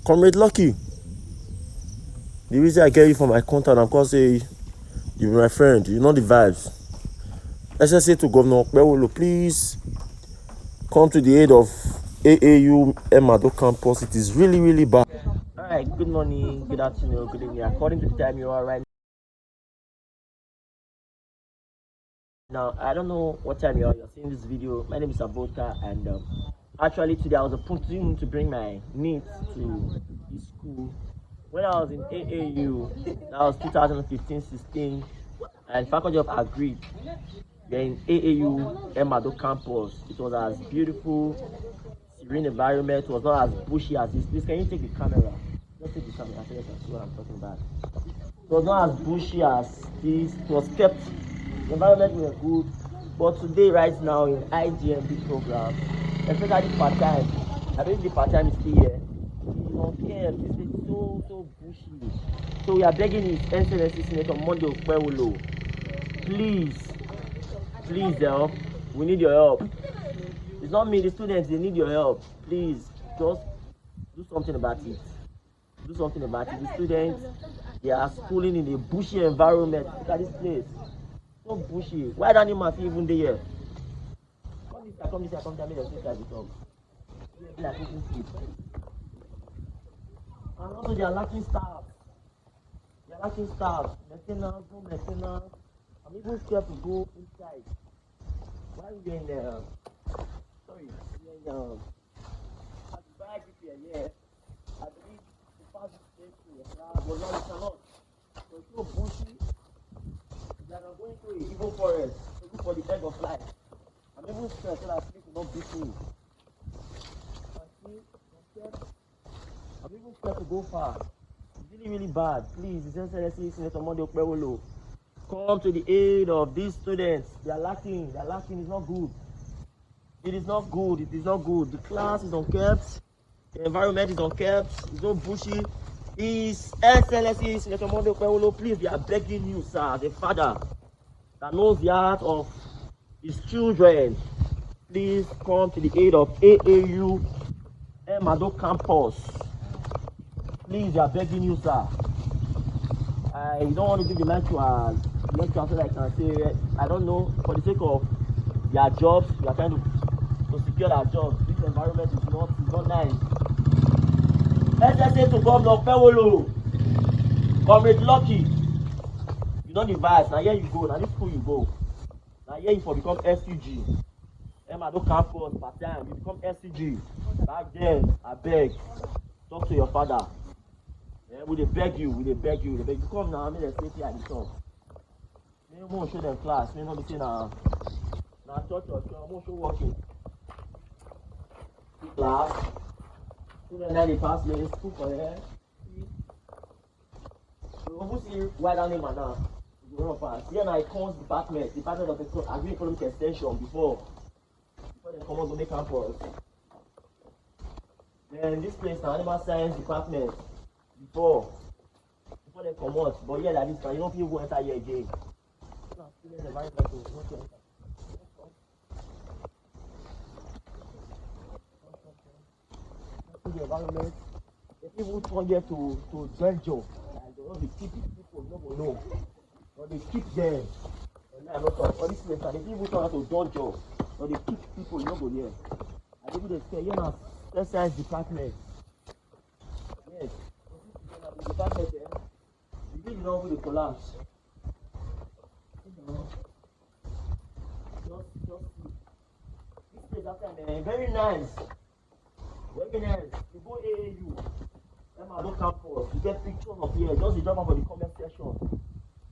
Comrade Lucky, the reason I get you for my contact, I'm because say you're my friend, you know the vibes. SSA to Governor Pewolo, please come to the aid of AAU Emaudo campus. It is really, really bad. All right, good morning, good afternoon, good evening. According to the time you are right now, I don't know what time you're seeing this video. My name is Abota, and actually today I was opportunity to bring my niece to the school. When I was in AAU, that was 2015-16, and Faculty of Agri, we're in AAU Emaudo campus. It was as beautiful, serene environment. It was not as bushy as this. Please, can you take the camera? Just take the camera so you can see what I'm talking about. It was not as bushy as this. It was kept. The environment was good. But today, right now, in IGMB program, especially part time, I believe the part time is still here. It's unkept. This is so bushy. So we are begging His Excellency Senator Emaudo Anney, please help. We need your help. It's not me, the students, they need your help. Please, just do something about it. Do something about it. The students, they are schooling in a bushy environment. Look at this place. So bushy. Why don't you must even there here? Come this here, come down, make them sit at the top. Like sleep. And also they are lacking staff. They are lacking staff. Maintenance, no maintenance. I'm even scared to go inside. Why are we in there? Sorry, we're in at the back here, yeah. I believe the past place to the class was not cannot. So it's so bushy that I'm going to an evil forest to look for the egg of life. I'm even scared that sleep will not beat me. I'm even scared to go far. It's really bad. Please, His Excellency Senator Emaudo Anney, come to the aid of these students. They are lacking. It's not good. It is not good. The class is unkept. The environment is unkept. It's so bushy. His Excellency Senator Emaudo Anney, please, we are begging you, sir, as a father that knows the heart of his children. Please come to the aid of AAU Emaudo campus. Please, we are begging you, sir. I don't want to give the mic to our lecturer so that I can say, I don't know, for the sake of their jobs, we are trying to secure our jobs. This environment is not nice. SSA to Governor Pewolo, Comrade Lucky, you know the vibes. Now here you go, now this school you go. Now here you for become SUG. Emaudo campus, part time, you become SUG. Back then, I beg, talk to your father. Yeah, we beg you. Come now, make them stay at the top. May won't show them class, may not be saying now church, won't show working. Class. Students now they pass me, school for here. So who see why that name now? You run fast. Here now it comes department of agri-economic extension before they come on to make campus. Then this place now animal science department before they come out. But yeah, like this now you don't feel go enter here again. Students environment to want to enter. The environment, the people come here to join job. Like they don't be keep people, no go know. But they keep them. And I not all these places, the people come out to join job. But they keep people, no go there. And people they say, you know, science department. Yes. The department there, the building not will collapse. Just this place after very nice. Very nice. You go AAU, Emaudo campus, you get pictures of here, just the drop out for the comment section.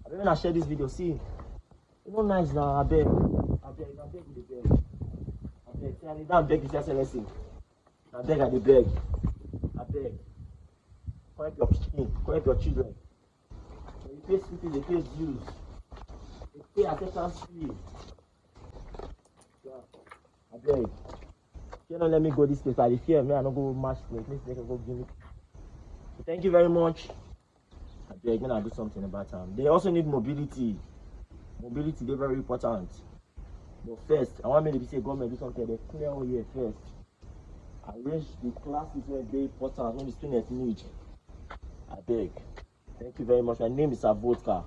I don't know when I share this video, see. It's not nice now, I beg you the beg. See, I don't beg His Excellency. I beg. Correct your skin, correct your children. When you pay school, they pay dues. They pay acceptance fee. Yeah. I beg. You don't let me go this place. I fear me, I don't go match place. They can go give me. So thank you very much. They're gonna do something about them. They also need mobility. Mobility, they're very important. But first, I want me to say government do something. They clear all here first. Arrange the classes when they important when the students need. I beg. Thank you very much. My name is Vodka.